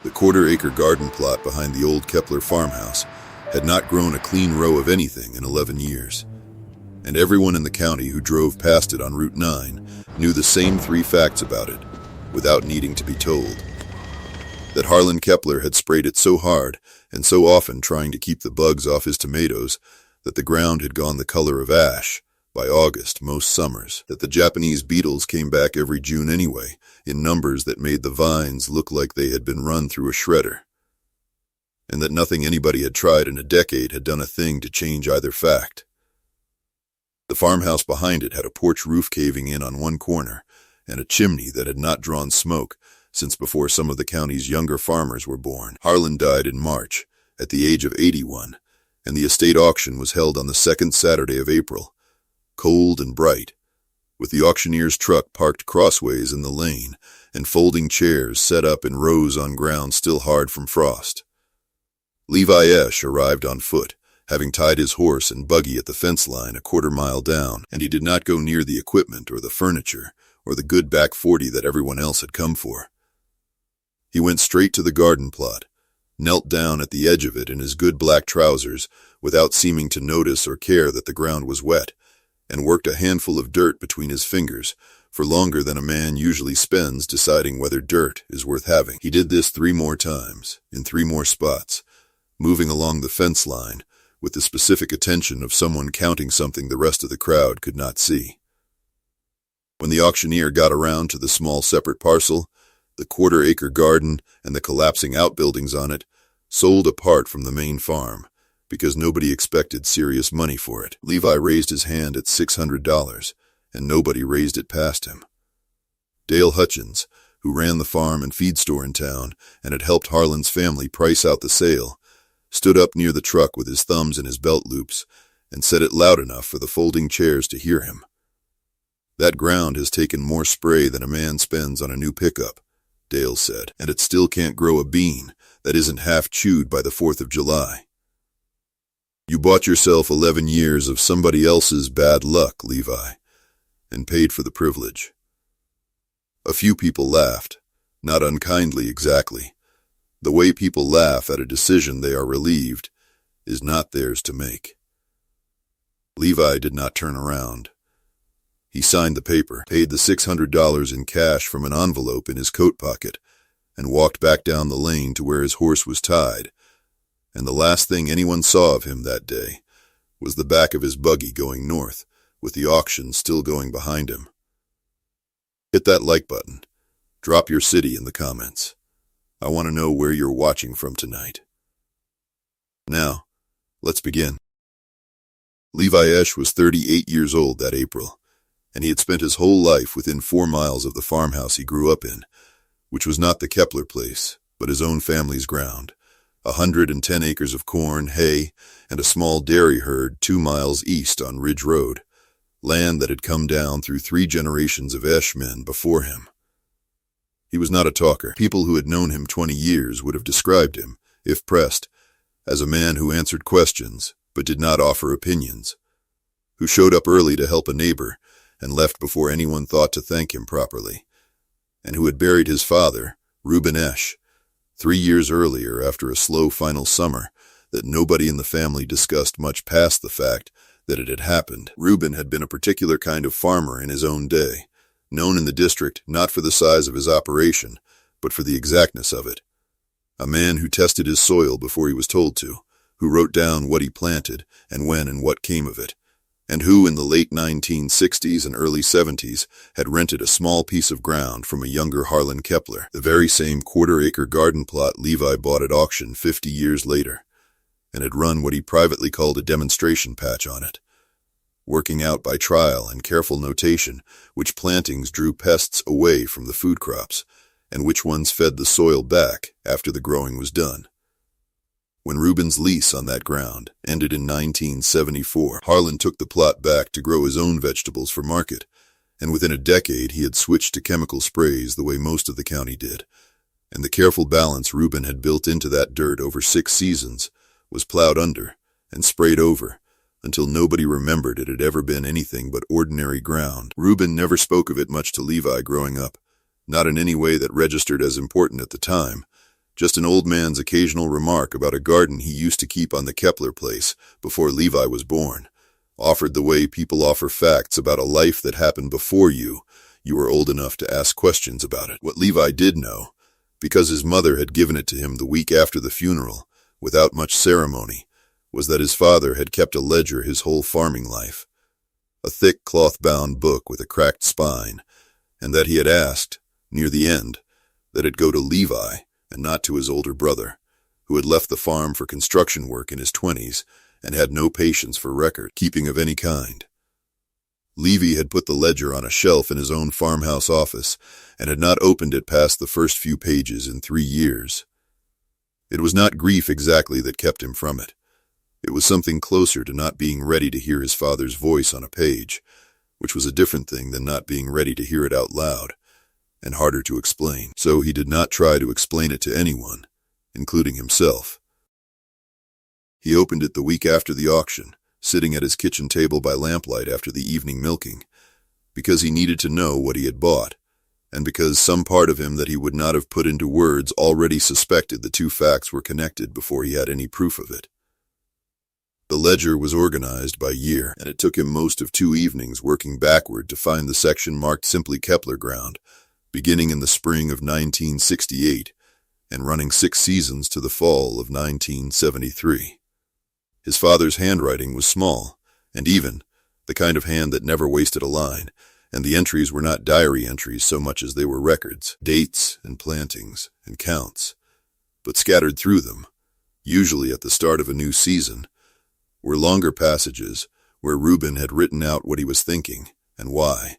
The quarter-acre garden plot behind the old Kepler farmhouse had not grown a clean row of anything in 11 years. And everyone in the county who drove past it on Route 9 knew the same three facts about it, without needing to be told. That Harlan Kepler had sprayed it so hard and so often trying to keep the bugs off his tomatoes that the ground had gone the color of ash by August most summers. That the Japanese beetles came back every June anyway, in numbers that made the vines look like they had been run through a shredder. And that nothing anybody had tried in a decade had done a thing to change either fact. The farmhouse behind it had a porch roof caving in on one corner and a chimney that had not drawn smoke since before some of the county's younger farmers were born. Harlan died in March, at the age of 81, and the estate auction was held on the second Saturday of April, cold and bright, with the auctioneer's truck parked crossways in the lane and folding chairs set up in rows on ground still hard from frost. Levi Esch arrived on foot, having tied his horse and buggy at the fence line a quarter-mile down, and he did not go near the equipment or the furniture or the good back 40 that everyone else had come for. He went straight to the garden plot, knelt down at the edge of it in his good black trousers without seeming to notice or care that the ground was wet, and worked a handful of dirt between his fingers for longer than a man usually spends deciding whether dirt is worth having. He did this 3 more times, in 3 more spots, moving along the fence line with the specific attention of someone counting something the rest of the crowd could not see. When the auctioneer got around to the small separate parcel, the quarter-acre garden and the collapsing outbuildings on it, sold apart from the main farm, because nobody expected serious money for it. Levi raised his hand at $600, and nobody raised it past him. Dale Hutchins, who ran the farm and feed store in town and had helped Harlan's family price out the sale, stood up near the truck with his thumbs in his belt loops and said it loud enough for the folding chairs to hear him. "That ground has taken more spray than a man spends on a new pickup," Dale said, "and it still can't grow a bean that isn't half chewed by the 4th of July. You bought yourself 11 years of somebody else's bad luck, Levi, and paid for the privilege." A few people laughed, not unkindly exactly. The way people laugh at a decision they are relieved is not theirs to make. Levi did not turn around. He signed the paper, paid the $600 in cash from an envelope in his coat pocket, and walked back down the lane to where his horse was tied, and the last thing anyone saw of him that day was the back of his buggy going north, with the auction still going behind him. Hit that like button. Drop your city in the comments. I want to know where you're watching from tonight. Now, let's begin. Levi Esch was 38 years old that April, and he had spent his whole life within 4 miles of the farmhouse he grew up in, which was not the Kepler place, but his own family's ground, 110 acres of corn, hay, and a small dairy herd 2 miles east on Ridge Road, land that had come down through 3 generations of Esch men before him. He was not a talker. People who had known him 20 years would have described him, if pressed, as a man who answered questions but did not offer opinions, who showed up early to help a neighbor and left before anyone thought to thank him properly, and who had buried his father, Reuben Esch, 3 years earlier after a slow final summer that nobody in the family discussed much past the fact that it had happened. Reuben had been a particular kind of farmer in his own day, known in the district not for the size of his operation, but for the exactness of it. A man who tested his soil before he was told to, who wrote down what he planted and when and what came of it, and who in the late 1960s and early 70s had rented a small piece of ground from a younger Harlan Kepler, the very same quarter-acre garden plot Levi bought at auction 50 years later, and had run what he privately called a demonstration patch on it, working out by trial and careful notation which plantings drew pests away from the food crops, and which ones fed the soil back after the growing was done. When Reuben's lease on that ground ended in 1974, Harlan took the plot back to grow his own vegetables for market, and within a decade he had switched to chemical sprays the way most of the county did, and the careful balance Reuben had built into that dirt over 6 seasons was plowed under and sprayed over until nobody remembered it had ever been anything but ordinary ground. Reuben never spoke of it much to Levi growing up, not in any way that registered as important at the time, just an old man's occasional remark about a garden he used to keep on the Kepler place before Levi was born, offered the way people offer facts about a life that happened before you were old enough to ask questions about it. What Levi did know, because his mother had given it to him the week after the funeral, without much ceremony, was that his father had kept a ledger his whole farming life, a thick cloth-bound book with a cracked spine, and that he had asked, near the end, that it go to Levi and not to his older brother, who had left the farm for construction work in his 20s and had no patience for record-keeping of any kind. Levi had put the ledger on a shelf in his own farmhouse office and had not opened it past the first few pages in 3 years. It was not grief exactly that kept him from it. It was something closer to not being ready to hear his father's voice on a page, which was a different thing than not being ready to hear it out loud, and harder to explain. So he did not try to explain it to anyone, including himself. He opened it the week after the auction, sitting at his kitchen table by lamplight after the evening milking, because he needed to know what he had bought, and because some part of him that he would not have put into words already suspected the two facts were connected before he had any proof of it. The ledger was organized by year, and it took him most of 2 evenings working backward to find the section marked simply Kepler ground, beginning in the spring of 1968 and running 6 seasons to the fall of 1973. His father's handwriting was small, and even, the kind of hand that never wasted a line, and the entries were not diary entries so much as they were records, dates and plantings and counts. But scattered through them, usually at the start of a new season, were longer passages where Reuben had written out what he was thinking and why,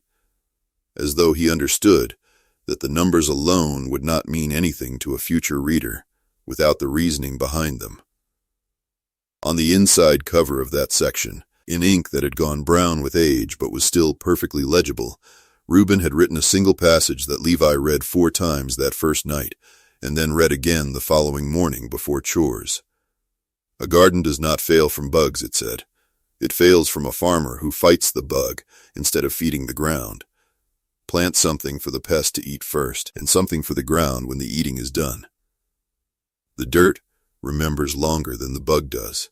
as though he understood that the numbers alone would not mean anything to a future reader without the reasoning behind them. On the inside cover of that section, in ink that had gone brown with age but was still perfectly legible, Reuben had written a single passage that Levi read 4 times that first night, and then read again the following morning before chores. A garden does not fail from bugs, it said. It fails from a farmer who fights the bug instead of feeding the ground. Plant something for the pest to eat first, and something for the ground when the eating is done. The dirt remembers longer than the bug does.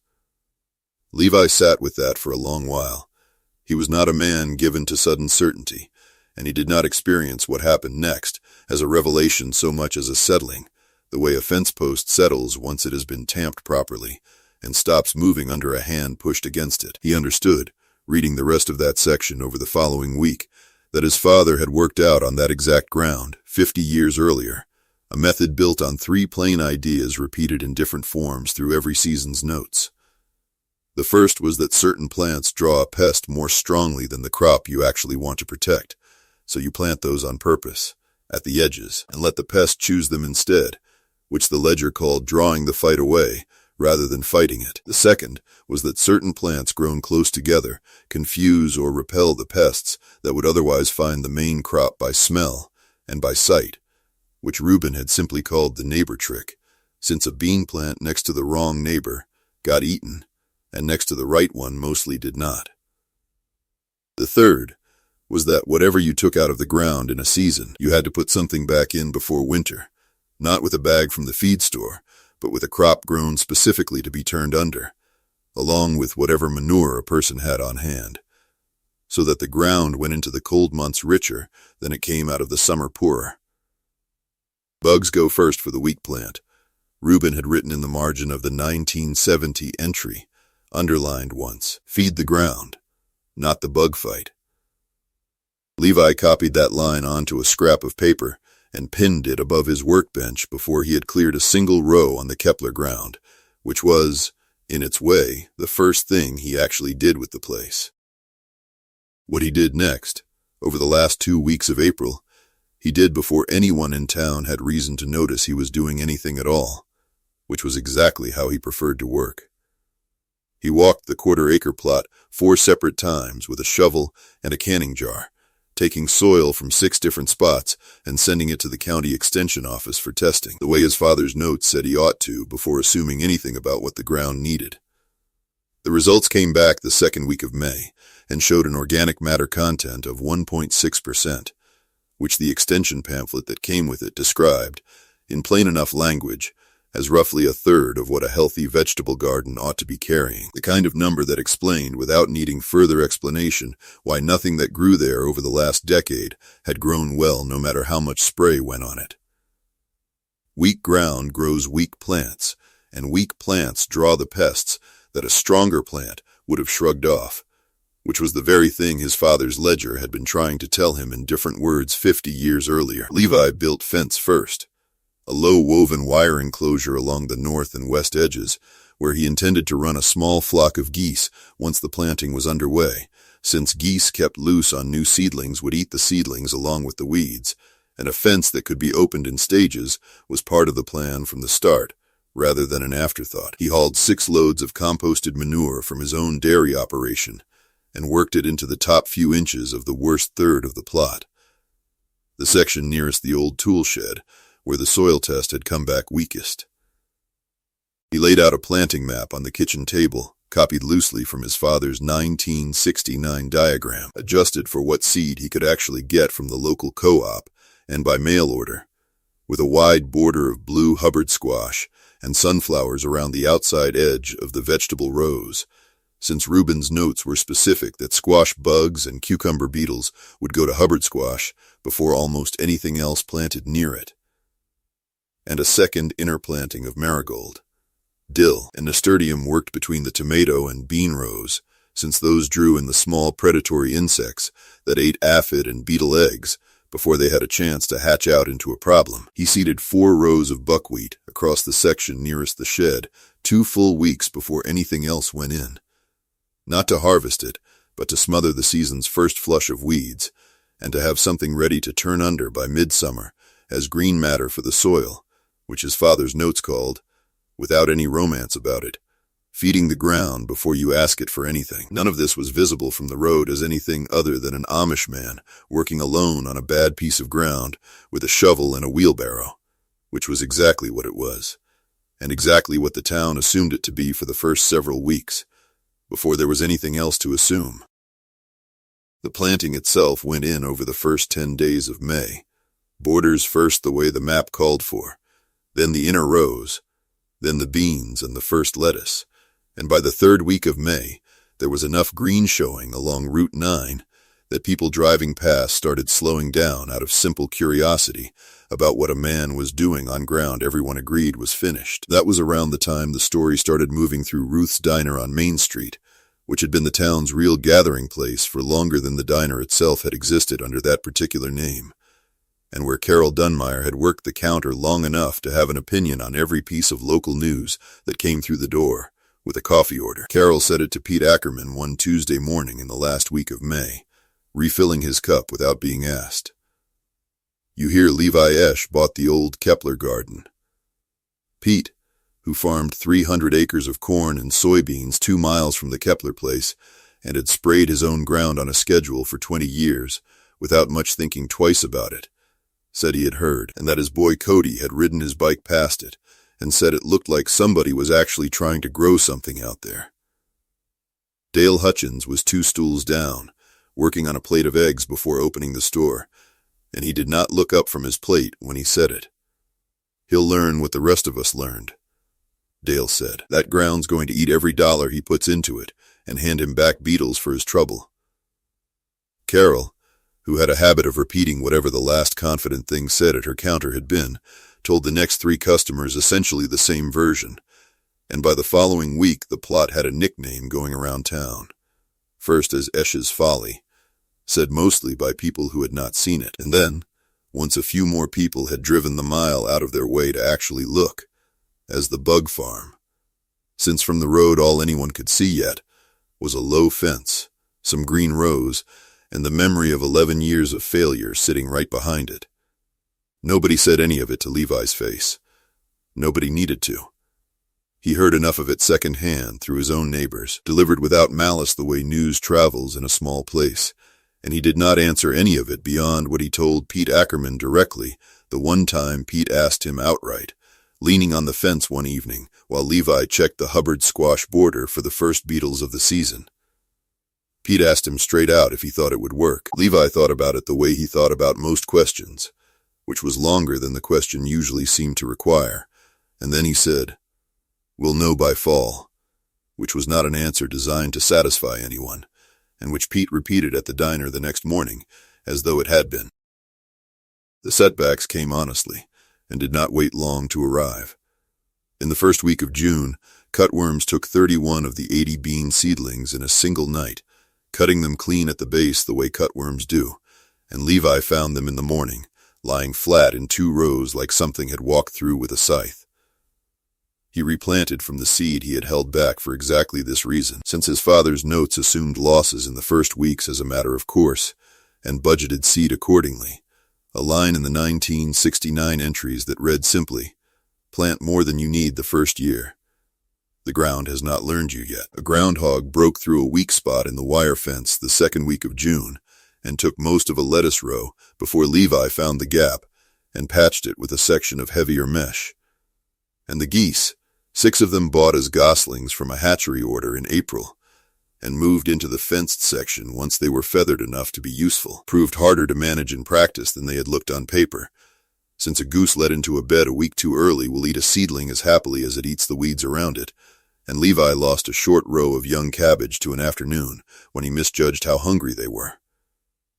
Levi sat with that for a long while. He was not a man given to sudden certainty, and he did not experience what happened next as a revelation so much as a settling, the way a fence post settles once it has been tamped properly, and stops moving under a hand pushed against it. He understood, reading the rest of that section over the following week, that his father had worked out on that exact ground, 50 years earlier, a method built on 3 plain ideas repeated in different forms through every season's notes. The first was that certain plants draw a pest more strongly than the crop you actually want to protect, so you plant those on purpose, at the edges, and let the pest choose them instead, which the ledger called drawing the fight away, rather than fighting it. The second was that certain plants grown close together confuse or repel the pests that would otherwise find the main crop by smell and by sight, which Reuben had simply called the neighbor trick, since a bean plant next to the wrong neighbor got eaten, and next to the right one mostly did not. The third was that whatever you took out of the ground in a season, you had to put something back in before winter, not with a bag from the feed store, but with a crop grown specifically to be turned under, along with whatever manure a person had on hand, so that the ground went into the cold months richer than it came out of the summer poorer. Bugs go first for the wheat plant. Reuben had written in the margin of the 1970 entry, underlined once, feed the ground, not the bug fight. Levi copied that line onto a scrap of paper and pinned it above his workbench before he had cleared a single row on the Kepler ground, which was, in its way, the first thing he actually did with the place. What he did next, over the last 2 weeks of April, he did before anyone in town had reason to notice he was doing anything at all, which was exactly how he preferred to work. He walked the quarter-acre plot 4 separate times with a shovel and a canning jar, taking soil from 6 different spots and sending it to the county extension office for testing, the way his father's notes said he ought to before assuming anything about what the ground needed. The results came back the second week of May and showed an organic matter content of 1.6%, which the extension pamphlet that came with it described, in plain enough language, as roughly a third of what a healthy vegetable garden ought to be carrying. The kind of number that explained, without needing further explanation, why nothing that grew there over the last decade had grown well no matter how much spray went on it. Weak ground grows weak plants, and weak plants draw the pests that a stronger plant would have shrugged off, which was the very thing his father's ledger had been trying to tell him in different words 50 years earlier. Levi built fence first, a low woven wire enclosure along the north and west edges, where he intended to run a small flock of geese once the planting was underway, since geese kept loose on new seedlings would eat the seedlings along with the weeds, and a fence that could be opened in stages was part of the plan from the start, rather than an afterthought. He hauled 6 loads of composted manure from his own dairy operation and worked it into the top few inches of the worst third of the plot, the section nearest the old tool shed, where the soil test had come back weakest. He laid out a planting map on the kitchen table, copied loosely from his father's 1969 diagram, adjusted for what seed he could actually get from the local co-op and by mail order, with a wide border of blue Hubbard squash and sunflowers around the outside edge of the vegetable rows, since Reuben's notes were specific that squash bugs and cucumber beetles would go to Hubbard squash before almost anything else planted near it, and a second inner planting of marigold. Dill and nasturtium worked between the tomato and bean rows, since those drew in the small predatory insects that ate aphid and beetle eggs before they had a chance to hatch out into a problem. He seeded 4 rows of buckwheat across the section nearest the shed 2 full weeks before anything else went in, not to harvest it, but to smother the season's first flush of weeds, and to have something ready to turn under by midsummer as green matter for the soil, which his father's notes called, without any romance about it, feeding the ground before you ask it for anything. None of this was visible from the road as anything other than an Amish man working alone on a bad piece of ground with a shovel and a wheelbarrow, which was exactly what it was, and exactly what the town assumed it to be for the first several weeks, before there was anything else to assume. The planting itself went in over the first 10 days of May, borders first the way the map called for, then the inner rows, then the beans and the first lettuce, and by the 3rd week of May, there was enough green showing along Route 9 that people driving past started slowing down out of simple curiosity about what a man was doing on ground everyone agreed was finished. That was around the time the story started moving through Ruth's Diner on Main Street, which had been the town's real gathering place for longer than the diner itself had existed under that particular name, and where Carol Dunmire had worked the counter long enough to have an opinion on every piece of local news that came through the door with a coffee order. Carol said it to Pete Ackerman one Tuesday morning in the last week of May, refilling his cup without being asked. "You hear Levi Esch bought the old Kepler garden." Pete, who farmed 300 acres of corn and soybeans 2 miles from the Kepler place and had sprayed his own ground on a schedule for 20 years without much thinking twice about it, said he had heard, and that his boy Cody had ridden his bike past it and said it looked like somebody was actually trying to grow something out there. Dale Hutchins was 2 stools down, working on a plate of eggs before opening the store, and he did not look up from his plate when he said it. "He'll learn what the rest of us learned," Dale said. "That ground's going to eat every dollar he puts into it and hand him back beetles for his trouble." Carol, who had a habit of repeating whatever the last confident thing said at her counter had been, told the next 3 customers essentially the same version, and by the following week the plot had a nickname going around town, first as Esch's Folly, said mostly by people who had not seen it, and then, once a few more people had driven the mile out of their way to actually look, as the Bug Farm, since from the road all anyone could see yet was a low fence, some green rows, and the memory of 11 years of failure sitting right behind it. Nobody said any of it to Levi's face. Nobody needed to. He heard enough of it second-hand through his own neighbors, delivered without malice the way news travels in a small place, and he did not answer any of it beyond what he told Pete Ackerman directly the one time Pete asked him outright, leaning on the fence one evening while Levi checked the Hubbard squash border for the first beetles of the season. Pete asked him straight out if he thought it would work. Levi thought about it the way he thought about most questions, which was longer than the question usually seemed to require, And then he said, "We'll know by fall," which was not an answer designed to satisfy anyone, and which Pete repeated at the diner the next morning, as though it had been. The setbacks came honestly, and did not wait long to arrive. In the first week of June, cutworms took 31 of the 80 bean seedlings in a single night, cutting them clean at the base the way cutworms do, and Levi found them in the morning, lying flat in 2 rows like something had walked through with a scythe. He replanted from the seed he had held back for exactly this reason, since his father's notes assumed losses in the first weeks as a matter of course, and budgeted seed accordingly. A line in the 1969 entries that read simply, "Plant more than you need the first year. The ground has not learned you yet." A groundhog broke through a weak spot in the wire fence the second week of June and took most of a lettuce row before Levi found the gap and patched it with a section of heavier mesh. And the geese, 6 of them bought as goslings from a hatchery order in April, and moved into the fenced section once they were feathered enough to be useful, proved harder to manage in practice than they had looked on paper, since a goose let into a bed a week too early will eat a seedling as happily as it eats the weeds around it, and Levi lost a short row of young cabbage to an afternoon when he misjudged how hungry they were.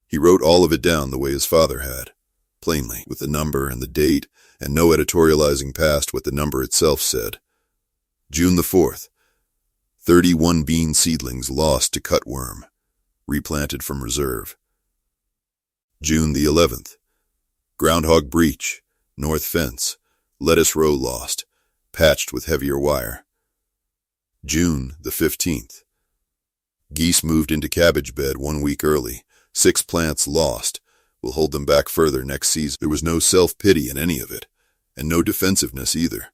He wrote all of it down the way his father had, plainly, with the number and the date, and no editorializing past what the number itself said. June the 4th, 31 bean seedlings lost to cutworm, replanted from reserve. June the 11th, groundhog breach, north fence, lettuce row lost, patched with heavier wire. June the 15th, geese moved into cabbage bed 1 week early, 6 plants lost, will hold them back further next season. There was no self-pity in any of it, and no defensiveness either,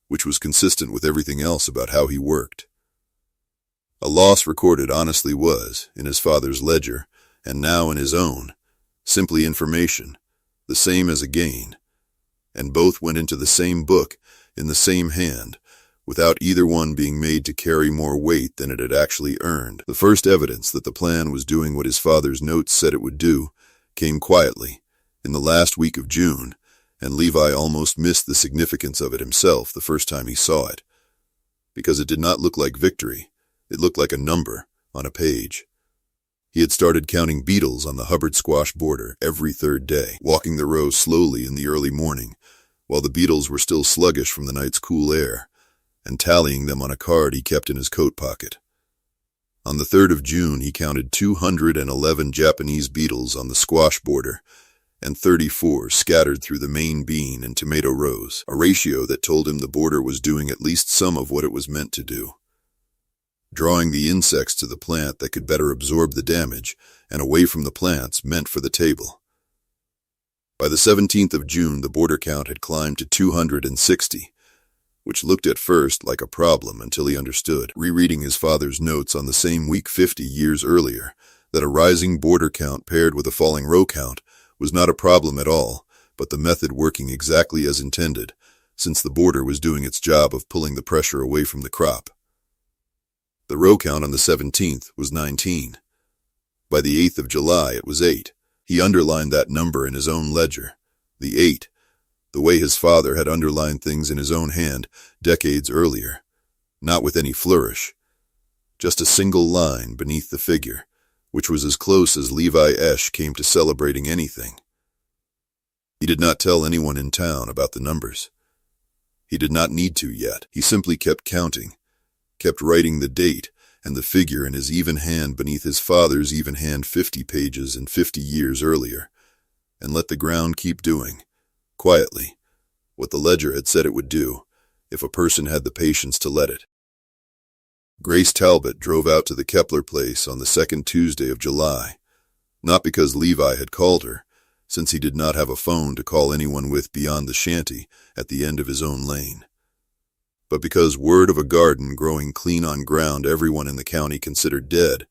which was consistent with everything else about how he worked. A loss recorded honestly was, in his father's ledger, and now in his own, simply information, the same as a gain, and both went into the same book, in the same hand, without either one being made to carry more weight than it had actually earned. The first evidence that the plan was doing what his father's notes said it would do came quietly, in the last week of June, and Levi almost missed the significance of it himself the first time he saw it, because it did not look like victory. It looked like a number on a page. He had started counting beetles on the Hubbard squash border every 3rd day, walking the row slowly in the early morning, while the beetles were still sluggish from the night's cool air, and tallying them on a card he kept in his coat pocket. On the 3rd of June, he counted 211 Japanese beetles on the squash border, and 34 scattered through the main bean and tomato rows, a ratio that told him the border was doing at least some of what it was meant to do, drawing the insects to the plant that could better absorb the damage, and away from the plants meant for the table. By the 17th of June, the border count had climbed to 260, which looked at first like a problem until he understood, rereading his father's notes on the same week 50 years earlier, that a rising border count paired with a falling row count was not a problem at all, but the method working exactly as intended, since the border was doing its job of pulling the pressure away from the crop. The row count on the 17th was 19. By the 8th of July, it was 8. He underlined that number in his own ledger, the 8, the way his father had underlined things in his own hand decades earlier, not with any flourish, just a single line beneath the figure, which was as close as Levi Esch came to celebrating anything. He did not tell anyone in town about the numbers. He did not need to yet. He simply kept counting, kept writing the date and the figure in his even hand beneath his father's even hand 50 pages and 50 years earlier, and let the ground keep doing, quietly, what the ledger had said it would do, if a person had the patience to let it. Grace Talbot drove out to the Kepler place on the 2nd Tuesday of July, not because Levi had called her, since he did not have a phone to call anyone with beyond the shanty at the end of his own lane, but because word of a garden growing clean on ground everyone in the county considered dead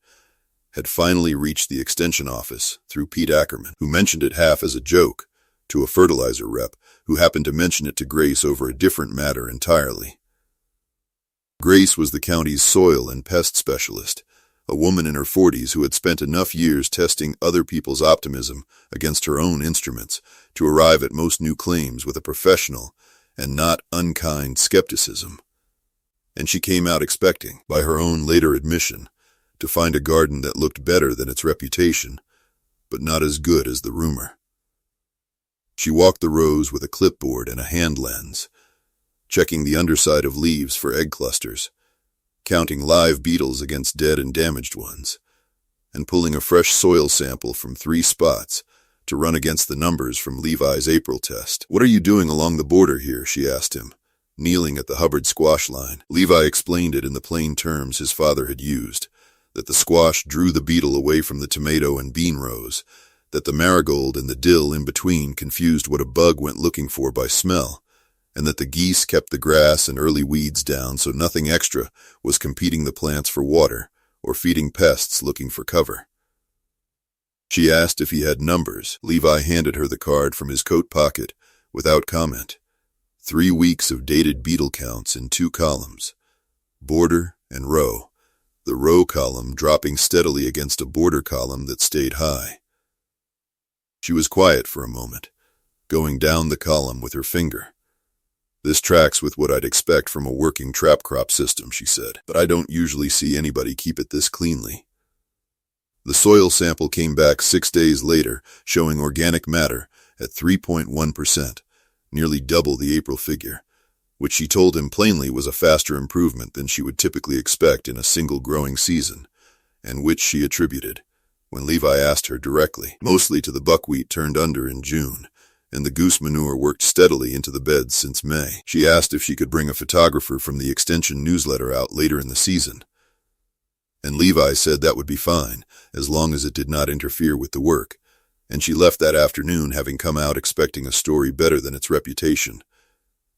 had finally reached the extension office through Pete Ackerman, who mentioned it half as a joke to a fertilizer rep who happened to mention it to Grace over a different matter entirely. Grace was the county's soil and pest specialist, a woman in her 40s who had spent enough years testing other people's optimism against her own instruments to arrive at most new claims with a professional and not unkind skepticism. And she came out expecting, by her own later admission, to find a garden that looked better than its reputation, but not as good as the rumor. She walked the rows with a clipboard and a hand lens, checking the underside of leaves for egg clusters, counting live beetles against dead and damaged ones, and pulling a fresh soil sample from 3 spots to run against the numbers from Levi's April test. "What are you doing along the border here?" she asked him, kneeling at the Hubbard squash line. Levi explained it in the plain terms his father had used, that the squash drew the beetle away from the tomato and bean rows, that the marigold and the dill in between confused what a bug went looking for by smell, and that the geese kept the grass and early weeds down so nothing extra was competing the plants for water or feeding pests looking for cover. She asked if he had numbers. Levi handed her the card from his coat pocket without comment. 3 weeks of dated beetle counts in 2 columns, border and row, the row column dropping steadily against a border column that stayed high. She was quiet for a moment, going down the column with her finger. "This tracks with what I'd expect from a working trap crop system," she said, "but I don't usually see anybody keep it this cleanly." The soil sample came back 6 days later, showing organic matter at 3.1%, nearly double the April figure, which she told him plainly was a faster improvement than she would typically expect in a single growing season, and which she attributed, when Levi asked her directly, mostly to the buckwheat turned under in June, and the goose manure worked steadily into the beds since May. She asked if she could bring a photographer from the extension newsletter out later in the season, and Levi said that would be fine, as long as it did not interfere with the work, and she left that afternoon having come out expecting a story better than its reputation,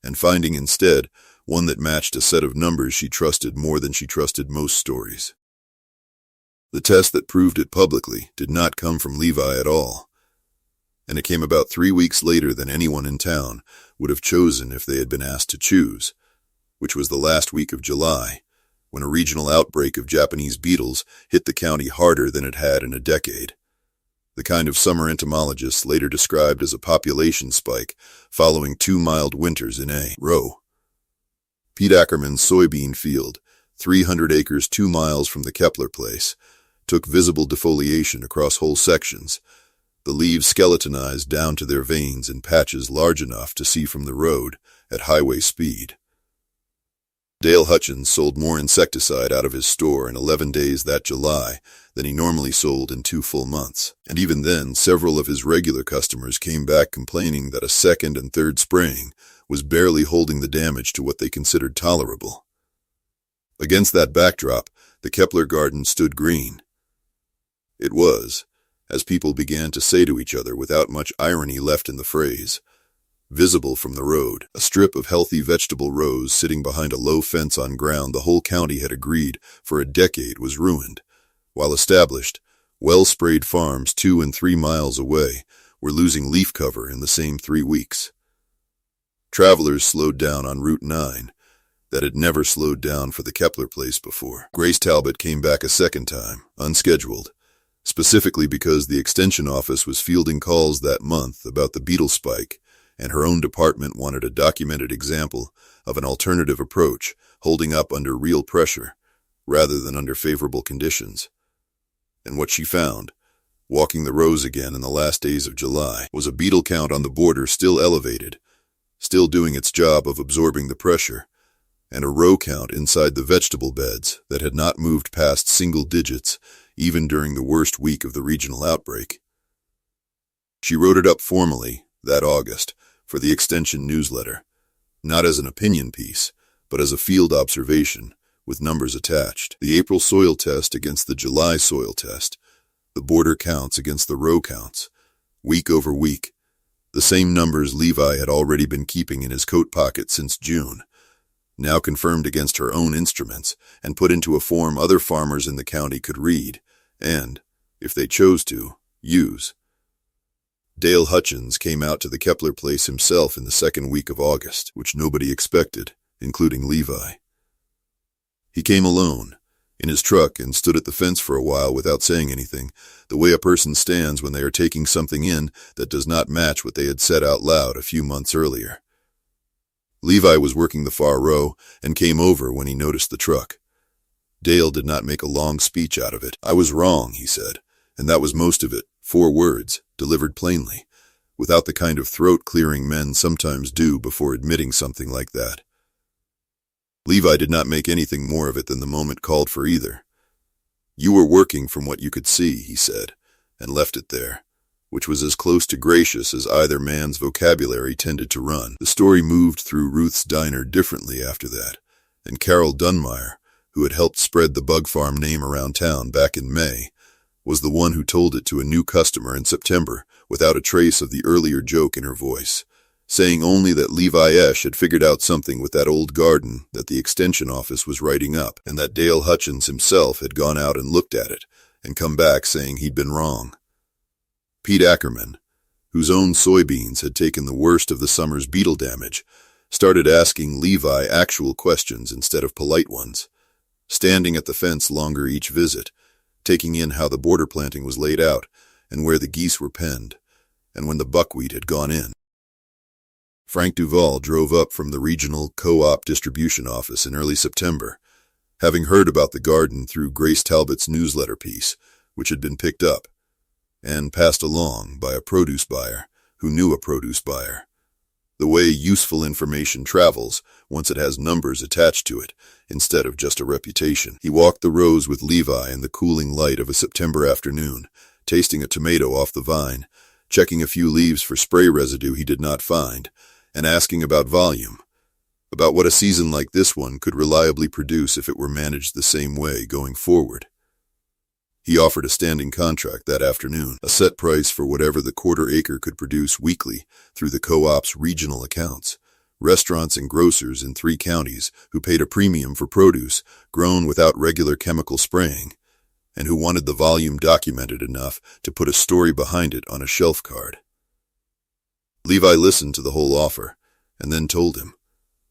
and finding instead one that matched a set of numbers she trusted more than she trusted most stories. The test that proved it publicly did not come from Levi at all, and it came about 3 weeks later than anyone in town would have chosen if they had been asked to choose, which was the last week of July, when a regional outbreak of Japanese beetles hit the county harder than it had in a decade. The kind of summer entomologists later described as a population spike following 2 mild winters in a row. Pete Ackerman's soybean field, 300 acres 2 miles from the Kepler place, took visible defoliation across whole sections, the leaves skeletonized down to their veins in patches large enough to see from the road at highway speed. Dale Hutchins sold more insecticide out of his store in 11 days that July than he normally sold in 2 full months, and even then several of his regular customers came back complaining that a second and third spraying was barely holding the damage to what they considered tolerable. Against that backdrop, the Kepler garden stood green. It was, as people began to say to each other without much irony left in the phrase, visible from the road, a strip of healthy vegetable rows sitting behind a low fence on ground the whole county had agreed for a decade was ruined, while established, well-sprayed farms 2 and 3 miles away were losing leaf cover in the same 3 weeks. Travelers slowed down on Route 9 that had never slowed down for the Kepler place before. Grace Talbot came back a second time, unscheduled, specifically because the extension office was fielding calls that month about the beetle spike, and her own department wanted a documented example of an alternative approach holding up under real pressure rather than under favorable conditions. And what she found, walking the rows again in the last days of July, was a beetle count on the border still elevated, still doing its job of absorbing the pressure, and a row count inside the vegetable beds that had not moved past single digits even during the worst week of the regional outbreak. She wrote it up formally that August for the Extension newsletter, not as an opinion piece, but as a field observation, with numbers attached. The April soil test against the July soil test, the border counts against the row counts, week over week, the same numbers Levi had already been keeping in his coat pocket since June, now confirmed against her own instruments and put into a form other farmers in the county could read and, if they chose to, use. Dale Hutchins came out to the Kepler place himself in the second week of August, which nobody expected, including Levi. He came alone, in his truck, and stood at the fence for a while without saying anything, the way a person stands when they are taking something in that does not match what they had said out loud a few months earlier. Levi was working the far row and came over when he noticed the truck. Dale did not make a long speech out of it. "I was wrong," he said, and that was most of it, 4 words, delivered plainly, without the kind of throat-clearing men sometimes do before admitting something like that. Levi did not make anything more of it than the moment called for either. "You were working from what you could see," he said, and left it there, which was as close to gracious as either man's vocabulary tended to run. The story moved through Ruth's diner differently after that, and Carol Dunmeyer, who had helped spread the Bug Farm name around town back in May, was the one who told it to a new customer in September without a trace of the earlier joke in her voice, saying only that Levi Esch had figured out something with that old garden that the extension office was writing up, and that Dale Hutchins himself had gone out and looked at it and come back saying he'd been wrong. Pete Ackerman, whose own soybeans had taken the worst of the summer's beetle damage, started asking Levi actual questions instead of polite ones, standing at the fence longer each visit, taking in how the border planting was laid out and where the geese were penned, and when the buckwheat had gone in. Frank Duval drove up from the regional co-op distribution office in early September, having heard about the garden through Grace Talbot's newsletter piece, which had been picked up and passed along by a produce buyer who knew a produce buyer. The way useful information travels once it has numbers attached to it instead of just a reputation. He walked the rows with Levi in the cooling light of a September afternoon, tasting a tomato off the vine, checking a few leaves for spray residue he did not find, and asking about volume, about what a season like this one could reliably produce if it were managed the same way going forward. He offered a standing contract that afternoon, a set price for whatever the quarter acre could produce weekly through the co-op's regional accounts, restaurants and grocers in 3 counties who paid a premium for produce grown without regular chemical spraying, and who wanted the volume documented enough to put a story behind it on a shelf card. Levi listened to the whole offer, and then told him,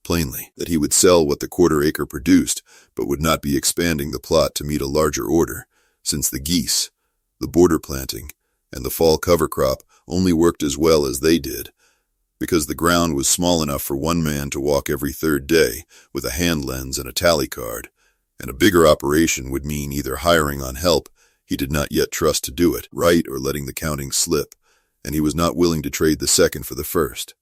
plainly, that he would sell what the quarter acre produced, but would not be expanding the plot to meet a larger order, since the geese, the border planting, and the fall cover crop only worked as well as they did, because the ground was small enough for one man to walk every 3rd day with a hand lens and a tally card, and a bigger operation would mean either hiring on help he did not yet trust to do it right or letting the counting slip, and he was not willing to trade the second for the first.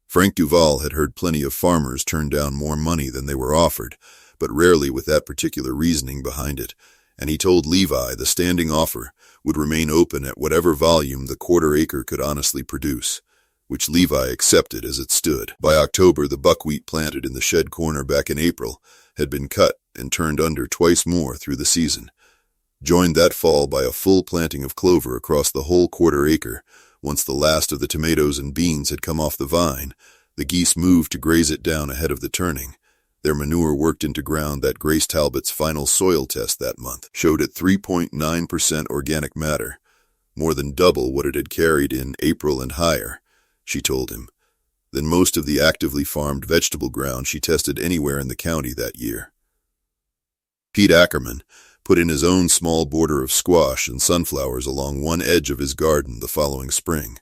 Frank Duval had heard plenty of farmers turn down more money than they were offered, but rarely with that particular reasoning behind it, and he told Levi the standing offer would remain open at whatever volume the quarter acre could honestly produce, which Levi accepted as it stood. By October, the buckwheat planted in the shed corner back in April had been cut and turned under twice more through the season, joined that fall by a full planting of clover across the whole quarter acre. Once the last of the tomatoes and beans had come off the vine, the geese moved to graze it down ahead of the turning. Their manure worked into ground that Grace Talbot's final soil test that month showed at 3.9% organic matter, more than double what it had carried in April and higher, she told him, than most of the actively farmed vegetable ground she tested anywhere in the county that year. Pete Ackerman put in his own small border of squash and sunflowers along one edge of his garden the following spring,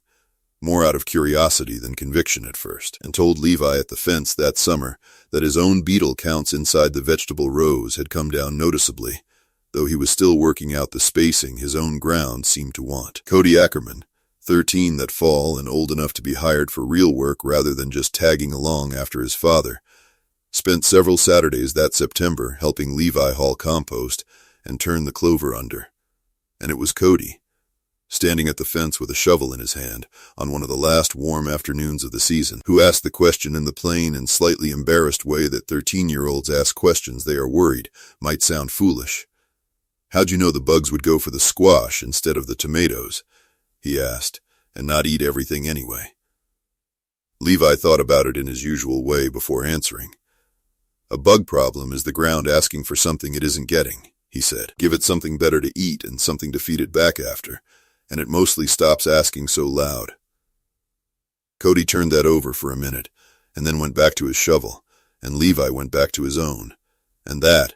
more out of curiosity than conviction at first, and told Levi at the fence that summer that his own beetle counts inside the vegetable rows had come down noticeably, though he was still working out the spacing his own ground seemed to want. Cody Ackerman, 13 that fall and old enough to be hired for real work rather than just tagging along after his father, spent several Saturdays that September helping Levi haul compost and turn the clover under. And it was Cody, standing at the fence with a shovel in his hand on one of the last warm afternoons of the season, who asked the question in the plain and slightly embarrassed way that 13-year-olds ask questions they are worried might sound foolish. "How'd you know the bugs would go for the squash instead of the tomatoes?" he asked, "and not eat everything anyway?" Levi thought about it in his usual way before answering. "A bug problem is the ground asking for something it isn't getting," he said. "Give it something better to eat and something to feed it back after, and it mostly stops asking so loud." Cody turned that over for a minute, and then went back to his shovel, and Levi went back to his own, and that,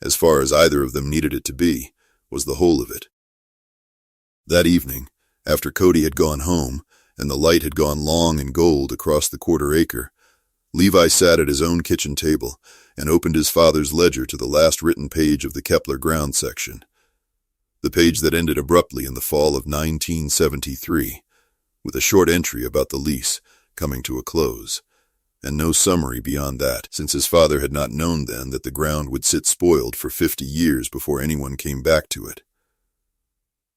as far as either of them needed it to be, was the whole of it. That evening, after Cody had gone home, and the light had gone long and gold across the quarter acre, Levi sat at his own kitchen table and opened his father's ledger to the last written page of the Kepler ground section, the page that ended abruptly in the fall of 1973, with a short entry about the lease coming to a close, and no summary beyond that, since his father had not known then that the ground would sit spoiled for 50 years before anyone came back to it.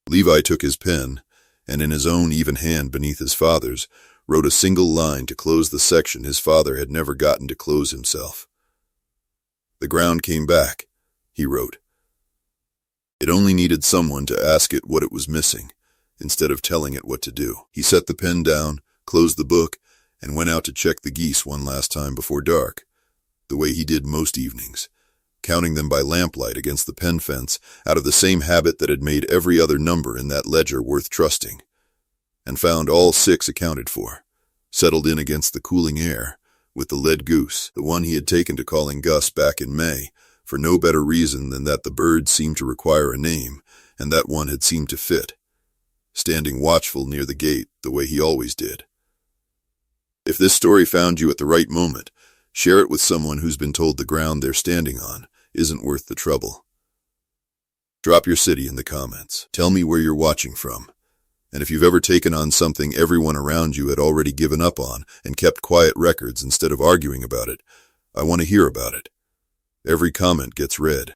Levi took his pen, and in his own even hand beneath his father's, wrote a single line to close the section his father had never gotten to close himself. "The ground came back," he wrote. It only needed someone to ask it what it was missing, instead of telling it what to do. He set the pen down, closed the book, and went out to check the geese one last time before dark, the way he did most evenings, counting them by lamplight against the pen fence out of the same habit that had made every other number in that ledger worth trusting, and found all 6 accounted for, settled in against the cooling air, with the lead goose, the one he had taken to calling Gus back in May, for no better reason than that the bird seemed to require a name, and that one had seemed to fit, standing watchful near the gate the way he always did. If this story found you at the right moment, share it with someone who's been told the ground they're standing on isn't worth the trouble. Drop your city in the comments. Tell me where you're watching from. And if you've ever taken on something everyone around you had already given up on and kept quiet records instead of arguing about it, I want to hear about it. Every comment gets read.